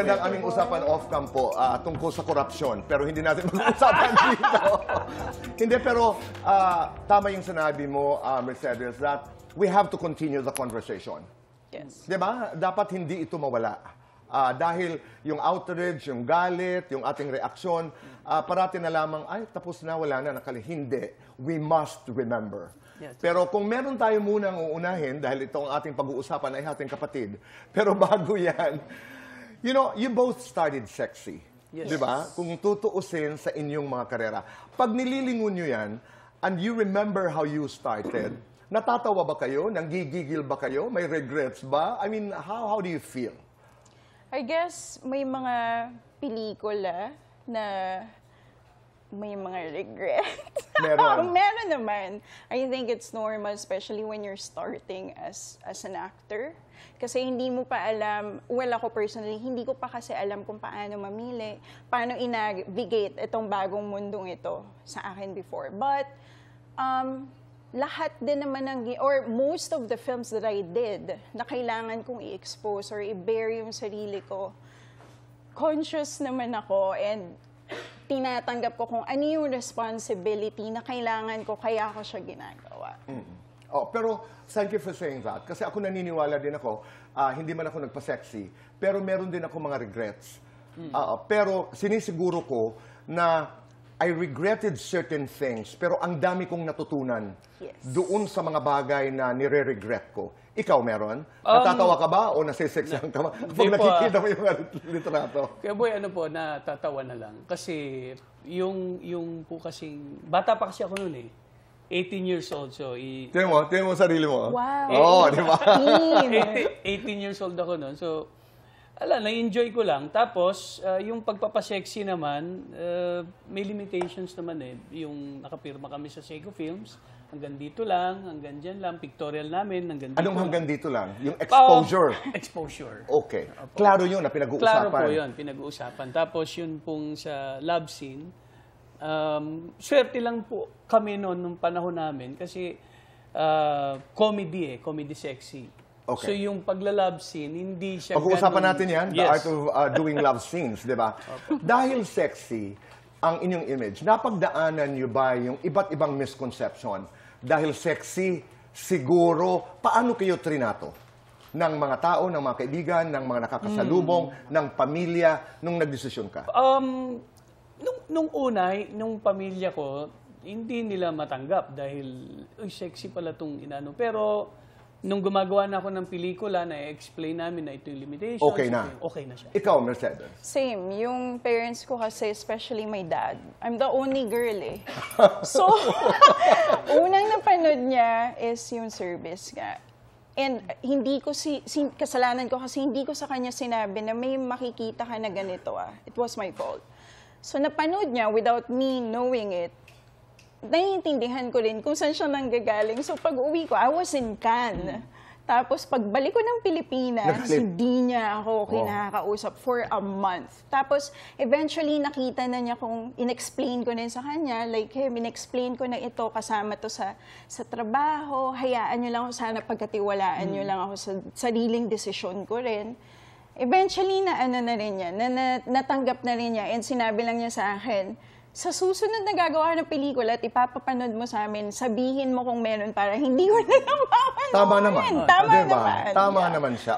ng aming usapan off-cam po tungkol sa korupsyon. Pero hindi natin mag-usapan dito. Hindi, pero tama yung sinabi mo, Mercedes, that we have to continue the conversation. Yes. Diba? Dapat hindi ito mawala. Dahil yung outrage, yung galit, yung ating reaksyon, parati na lamang, ay, tapos na, wala na, nakali. Hindi. We must remember. Yes. Pero kung meron tayo munang uunahin, dahil ito ang ating pag-uusapan ay ating kapatid, pero bago yan, you know, you both started sexy. Yes. Di ba? Kung tutuusin sa inyong mga karera. Pag nililingon nyo yan, and you remember how you started, natatawa ba kayo? Nanggigigil ba kayo? May regrets ba? I mean, how do you feel? I guess may mga pelikula na may mga regrets. Meron. Meron naman. I think it's normal, especially when you're starting as an actor. Kasi hindi mo pa alam, well ako personally, hindi ko pa kasi alam kung paano mamili, paano i-navigate itong bagong mundong ito sa akin before. But, lahat din naman or most of the films that I did, na kailangan kong i-expose or i-bear yung sarili ko, conscious naman ako and tinatanggap ko kung ano yung responsibility na kailangan ko, kaya ako siya ginagawa. Oh, pero thank you for saying that. Kasi ako naniniwala din ako, hindi man ako nagpa-sexy, pero meron din ako mga regrets. Pero sinisiguro ko na I regretted certain things, pero ang dami kong natutunan doon sa mga bagay na nire-regret ko. Ikaw meron? Natatawa ka ba o nasiseksyan ka ba? Pag nakikita mo yung litrato. Kaya boy, ano po, natatawa na lang. Kasi yung po kasing, bata pa kasi ako noon eh. 18 years old, so... Tingnan mo sarili mo. Wow. Oo, di ba? 18 years old ako noon, so... na-enjoy ko lang. Tapos, yung pagpapasexy naman, may limitations naman eh. Yung nakapirma kami sa Seiko Films, hanggang dito lang, hanggang dyan lang, pictorial namin, hanggang dito. Anong hanggang dito lang? Yung exposure? Exposure. Okay. Klaro yun na pinag-uusapan. Klaro po yun, pinag-uusapan. Tapos yun pong sa love scene, swerte lang po kami noon nung panahon namin kasi comedy sexy. Okay. So yung pagla-love scene, hindi siya pag-uusapan natin yan, the Yes. art of doing love scenes, di ba? Dahil sexy ang inyong image, napagdaanan nyo ba yung iba't ibang misconception? Dahil sexy, siguro, paano kayo trinato? Ng mga tao, ng mga kaibigan, ng mga nakakasalubong, ng pamilya, nung nagdesisyon ka? Nung una, nung pamilya ko, hindi nila matanggap dahil, uy, sexy pala itong inano. Pero, nung gumagawa na ako ng pelikula, na-explain namin na ito yung limitations. Okay na. Okay na siya. Ikaw, Mercedes. Same. Yung parents ko kasi, especially my dad, I'm the only girl eh. So, unang napanood niya is yung service nga. And hindi ko kasalanan ko kasi hindi ko sa kanya sinabi na may makikita ka na ganito ah. It was my fault. So, napanood niya without me knowing it. Naiintindihan ko rin kung saan siya nanggagaling. So, pag uwi ko, I was in Cannes. Tapos, pagbalik ko ng Pilipinas, hindi niya ako kinakausap for a month. Tapos, eventually, nakita na niya kung in-explain ko din sa kanya. Like, hey, in-explain ko na ito, kasama to sa trabaho. Hayaan niyo lang ako, sana pagkatiwalaan niyo lang ako sa sariling desisyon ko rin. Eventually, na rin niya, natanggap na rin niya. And sinabi lang niya sa akin, sa susunod na gagawa ng pelikula at ipapapanood mo sa amin, sabihin mo kung meron para hindi ko na naman. Tama naman. Tama Diba? naman. Tama naman siya.